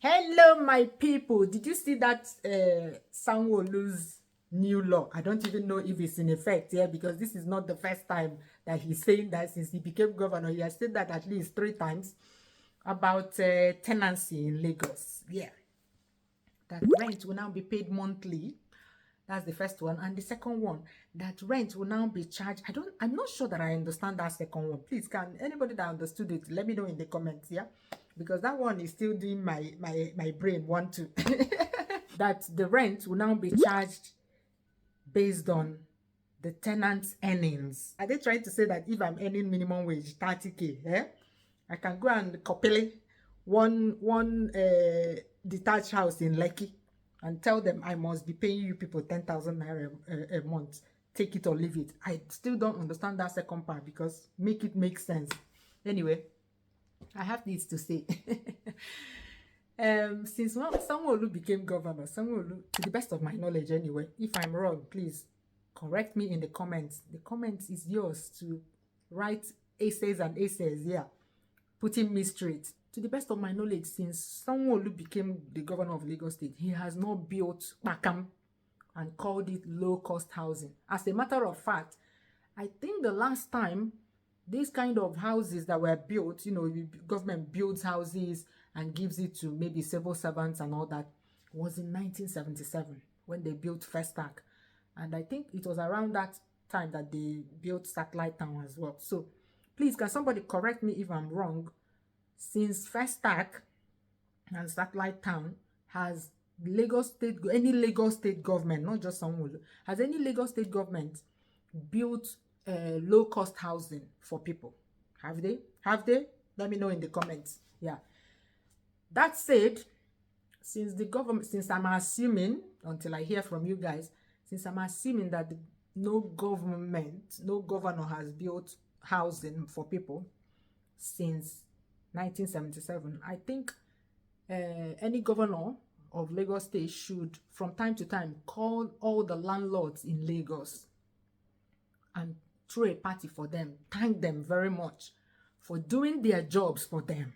Hello, my people. Did you see that Sanwo-Olu's new law? I don't even know if it's in effect here because this is not the first time that he's saying that since he became governor. He has said that at least 3 times about tenancy in Lagos. Yeah, that rent will now be paid monthly. That's the first one. And the second one, that rent will now be charged. I'm not sure that I understand that second one. Please, can anybody that understood it, let me know in the comments, yeah? Because that one is still doing my brain want to. That the rent will now be charged based on the tenant's earnings. Are they trying to say that if I'm earning minimum wage, 30K, I can go and copy one detached house in Lekki and tell them I must be paying you people 10,000 naira a month. Take it or leave it. I still don't understand that second part because make it make sense. Anyway, I have this to say. Since Sanwo-Olu became governor, Sanwo-Olu, to the best of my knowledge anyway, if I'm wrong, please correct me in the comments. The comments is yours to write essays and essays, yeah, putting me straight. To the best of my knowledge, since Sanwo-Olu became the governor of Lagos State, he has not built Bakam and called it low-cost housing. As a matter of fact, I think the last time these kind of houses that were built, you know, government builds houses and gives it to maybe civil servants and all that, was in 1977 when they built Festac. And I think it was around that time that they built Satellite Town as well. So please, can somebody correct me if I'm wrong? Since Festac and Satellite Town, has Lagos State, any Lagos State government, not just Sanwo-Olu, has any Lagos State government built low-cost housing for people? Have they? Have they? Let me know in the comments. Yeah. That said, since the government, since I'm assuming, until I hear from you guys, since I'm assuming that no governor has built housing for people since 1977, I think any governor of Lagos State should, from time to time, call all the landlords in Lagos and throw a party for them, thank them very much for doing their jobs for them,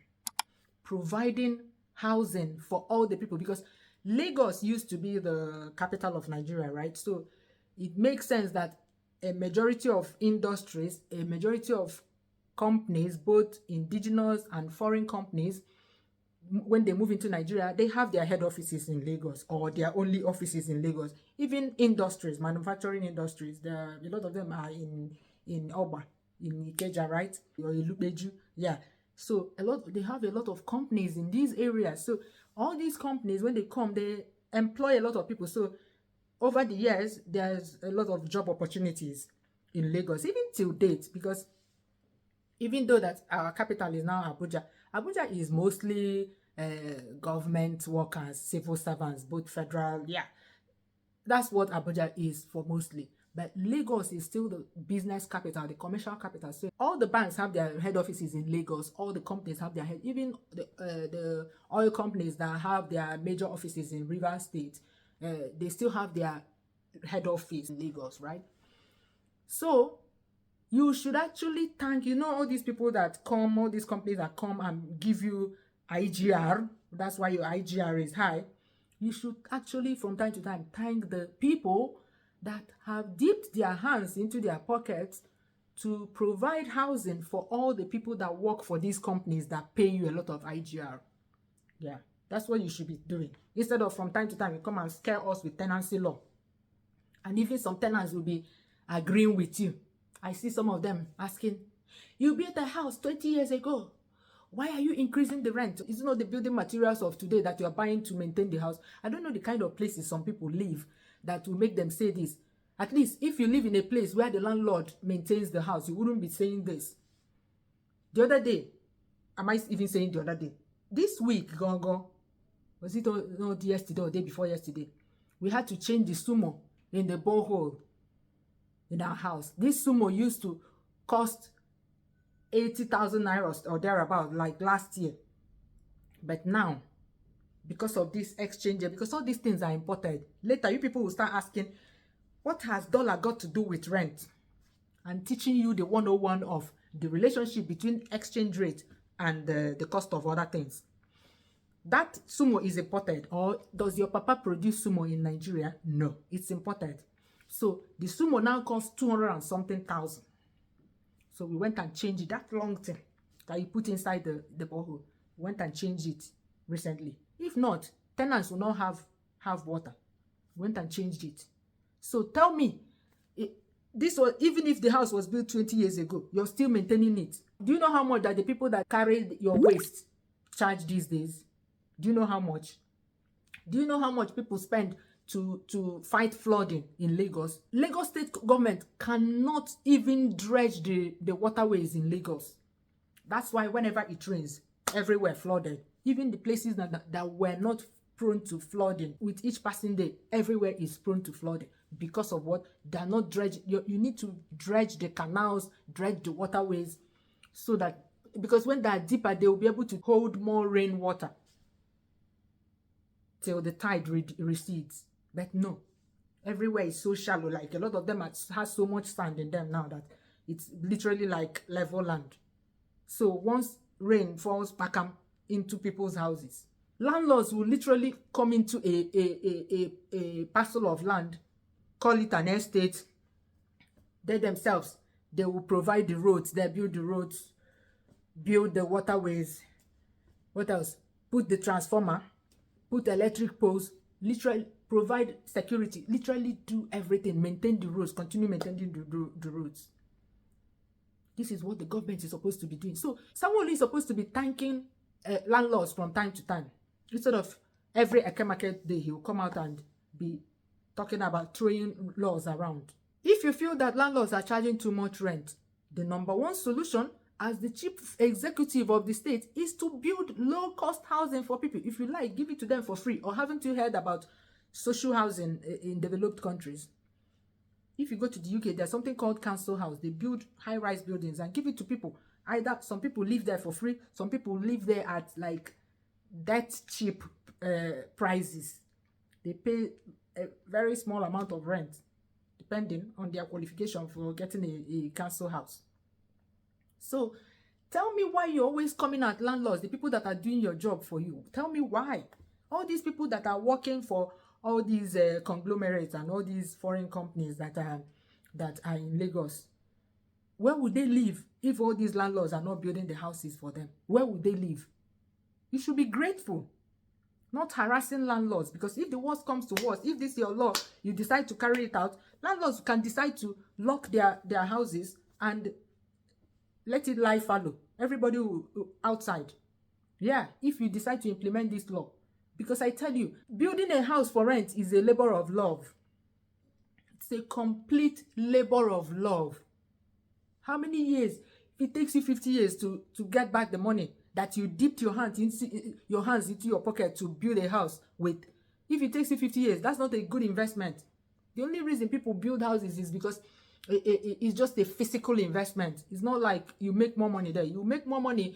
providing housing for all the people, because Lagos used to be the capital of Nigeria, right? So it makes sense that a majority of industries, a majority of companies, both indigenous and foreign companies, when they move into Nigeria, they have their head offices in Lagos or their only offices in Lagos. Even industries, manufacturing industries, there are, a lot of them are in Oba, in Ikeja, right? Or Ilupeju, yeah. So they have a lot of companies in these areas. So all these companies, when they come, they employ a lot of people. So over the years, there's a lot of job opportunities in Lagos, even till date, because even though that our capital is now Abuja, Abuja is mostly government workers, civil servants, both federal, yeah. That's what Abuja is for mostly. But Lagos is still the business capital, the commercial capital. So all the banks have their head offices in Lagos. All the companies have their head, even the oil companies that have their major offices in Rivers State, they still have their head office in Lagos, right? So you should actually thank, you know, all these people that come, all these companies that come and give you IGR. That's why your IGR is high. You should actually, from time to time, thank the people that have dipped their hands into their pockets to provide housing for all the people that work for these companies that pay you a lot of IGR. Yeah, that's what you should be doing. Instead of from time to time, you come and scare us with tenancy law. And even some tenants will be agreeing with you. I see some of them asking, you built a house 20 years ago. Why are you increasing the rent? Is it not the building materials of today that you are buying to maintain the house? I don't know the kind of places some people live that will make them say this. At least if you live in a place where the landlord maintains the house, you wouldn't be saying this. The other day, am I even saying the other day? This week, was it not yesterday or day before yesterday? We had to change the sumo in the borehole in our house. This sumo used to cost 80,000 naira or thereabout, like last year. But now, because of this exchange, because all these things are imported, later you people will start asking, what has dollar got to do with rent? And teaching you the 101 of the relationship between exchange rate and the cost of other things. That sumo is imported, or does your papa produce sumo in Nigeria? No, it's imported. So the sumo now costs 200 and something thousand. So we went and changed it. That long thing that you put inside the borehole, we went and changed it recently. If not, tenants will not have water. We went and changed it. So tell me, this was, even if the house was built 20 years ago, you're still maintaining it. Do you know how much that the people that carry your waste charge these days? Do you know how much? Do you know how much people spend to fight flooding in Lagos? Lagos state government cannot even dredge the waterways in Lagos. That's why whenever it rains, everywhere flooded. Even the places that were not prone to flooding, with each passing day, everywhere is prone to flooding. Because of what? They're not dredged. You need to dredge the canals, dredge the waterways, so that, because when they're deeper, they will be able to hold more rainwater till the tide recedes. But no, everywhere is so shallow. Like, a lot of them has so much sand in them now that it's literally like level land. So once rain falls back into people's houses, landlords will literally come into a parcel of land, call it an estate. They themselves, they will provide the roads, they build the roads, build the waterways. What else? Put the transformer, put electric poles, literally provide security, literally do everything, maintain the roads, continue maintaining the roads. This is what the government is supposed to be doing. So someone is supposed to be thanking landlords from time to time. Instead of every Eke market day, he will come out and be talking about throwing laws around. If you feel that landlords are charging too much rent, the number one solution as the chief executive of the state is to build low-cost housing for people. If you like, give it to them for free. Or haven't you heard about social housing in developed countries? If you go to the UK, there's something called council house. They build high-rise buildings and give it to people. Either some people live there for free, some people live there at like that cheap prices. They pay a very small amount of rent, depending on their qualification for getting a council house. So tell me why you're always coming at landlords, the people that are doing your job for you. Tell me why. All these people that are working for all these conglomerates and all these foreign companies that are in Lagos, where would they live if all these landlords are not building the houses for them? Where would they live? You should be grateful, not harassing landlords, because if the worst comes to worst, if this is your law, you decide to carry it out, landlords can decide to lock their houses and let it lie fallow. Everybody will outside. Yeah, if you decide to implement this law. Because I tell you, building a house for rent is a labor of love. It's a complete labor of love. How many years? If it takes you 50 years to get back the money that you dipped your hands into your pocket to build a house with, if it takes you 50 years, that's not a good investment. The only reason people build houses is because it's just a physical investment. It's not like you make more money there. You make more money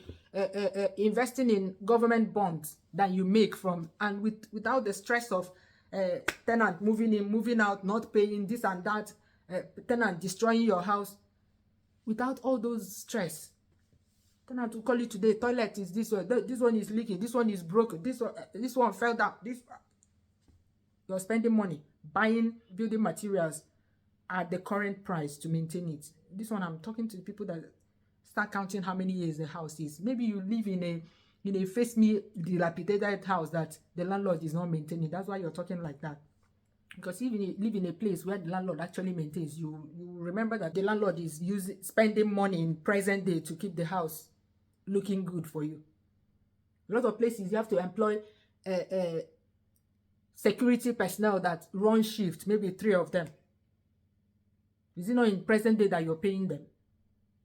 investing in government bonds than you make from, and without the stress of tenant moving in, moving out, not paying this and that, tenant destroying your house. Without all those stress, tenant will call you today, toilet is this one, this one is leaking, this one is broken, this one fell down. You're spending money buying building materials at the current price to maintain it. This one, I'm talking to the people that start counting how many years the house is. Maybe you live in a face me dilapidated house that the landlord is not maintaining. That's why you're talking like that. Because if you live in a place where the landlord actually maintains, you remember that the landlord is spending money in present day to keep the house looking good for you. A lot of places you have to employ security personnel that run shift, maybe 3 of them. Is it not in present day that you're paying them?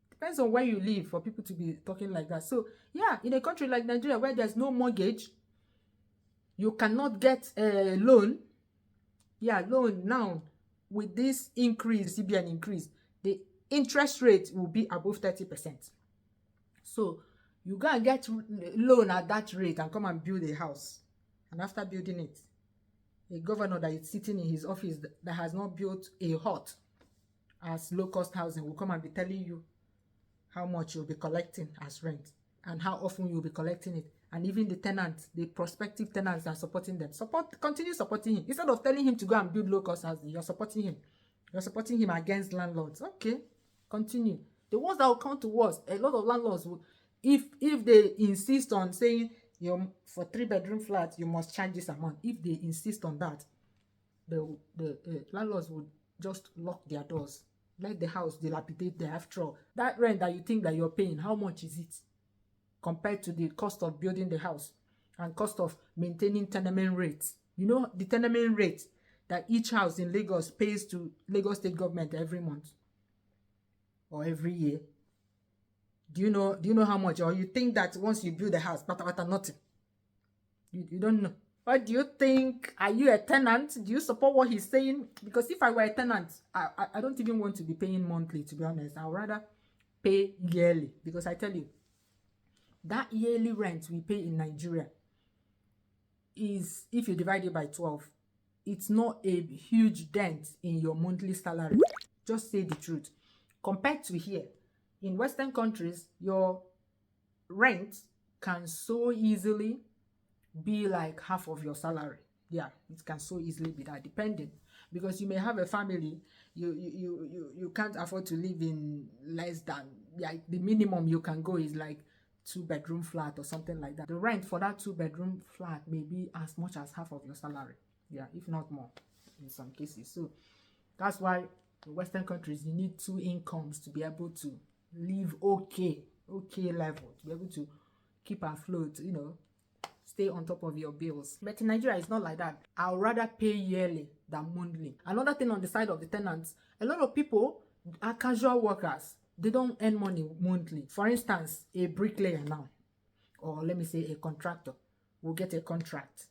Depends on where you live for people to be talking like that. So yeah, in a country like Nigeria where there's no mortgage, you cannot get a loan. Yeah, loan now with this increase, CBN increase, the interest rate will be above 30%. So you go and get loan at that rate and come and build a house. And after building it, a governor that is sitting in his office that has not built a hut as low-cost housing will come and be telling you how much you'll be collecting as rent and how often you'll be collecting it and even the tenants, the prospective tenants are supporting them. Continue supporting him. Instead of telling him to go and build low-cost housing, you're supporting him. You're supporting him against landlords. Okay, continue. The ones that will come to us, a lot of landlords will, if they insist on saying for 3-bedroom flats you must charge this amount, if they insist on that, the landlords would just lock their doors, let the house dilapidate there. After all, that rent that you think that you're paying, how much is it compared to the cost of building the house and cost of maintaining tenement rates? You know the tenement rate that each house in Lagos pays to Lagos state government every month or every year? Do you know how much? Or you think that once you build a house, nothing? You don't know. What do you think? Are you a tenant? Do you support what he's saying? Because if I were a tenant, I don't even want to be paying monthly, to be honest. I would rather pay yearly. Because I tell you, that yearly rent we pay in Nigeria is, if you divide it by 12, it's not a huge dent in your monthly salary. Just say the truth. Compared to here, in Western countries, your rent can so easily be like half of your salary. Yeah, it can so easily be that, depending, because you may have a family, you can't afford to live in less than, like, the minimum you can go is like 2-bedroom flat or something like that. The rent for that 2-bedroom flat may be as much as half of your salary. Yeah, if not more in some cases. So that's why in Western countries you need 2 incomes to be able to live okay level, to be able to keep afloat, stay on top of your bills. But in Nigeria, it's not like that. I'll rather pay yearly than monthly. Another thing on the side of the tenants, a lot of people are casual workers. They don't earn money monthly. For instance, a bricklayer now, or let me say a contractor, will get a contract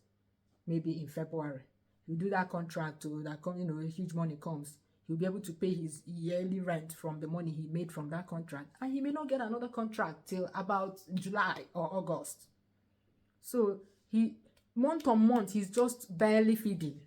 maybe in February. You do that contract, a huge money comes. He'll be able to pay his yearly rent from the money he made from that contract, and he may not get another contract till about July or August. So he, month on month, he's just barely feeding.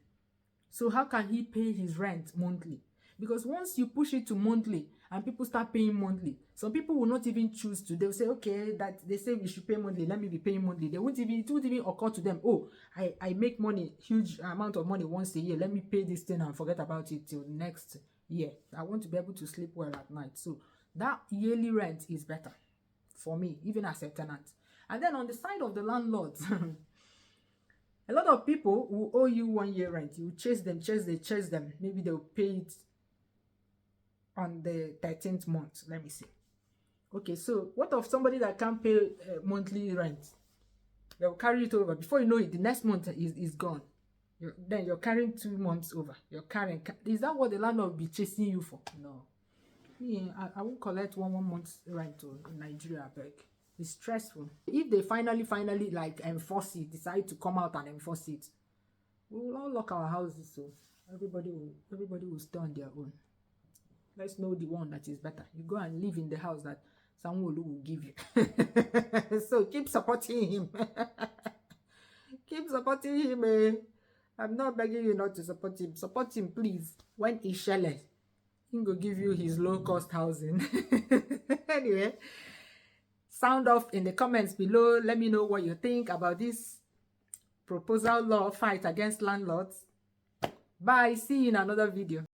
So how can he pay his rent monthly? Because once you push it to monthly and people start paying monthly, some people will not even choose to. They'll say, okay, that they say we should pay monthly, let me be paying monthly. It won't even occur to them, oh, I make money, huge amount of money once a year, let me pay this thing and forget about it till next year. I want to be able to sleep well at night. So that yearly rent is better for me, even as a tenant. And then on the side of the landlords, a lot of people will owe you 1 year rent. You chase them. Maybe they'll pay it on the 13th month, let me see. Okay, so what of somebody that can't pay monthly rent? They'll carry it over. Before you know it, the next month is gone. Then you're carrying 2 months over. Is that what the landlord will be chasing you for? No. Yeah, I won't collect one month's rent in Nigeria, I beg. It's stressful. If they finally like enforce it, decide to come out and enforce it, we will all lock our houses, so everybody will stay on their own. Let's know the one that is better. You go and live in the house that someone will give you. So keep supporting him. Keep supporting him. I'm not begging you not to support him. Support him, please. When he's shelling, he will give you his low-cost housing. Anyway, sound off in the comments below. Let me know what you think about this proposal law fight against landlords. Bye. See you in another video.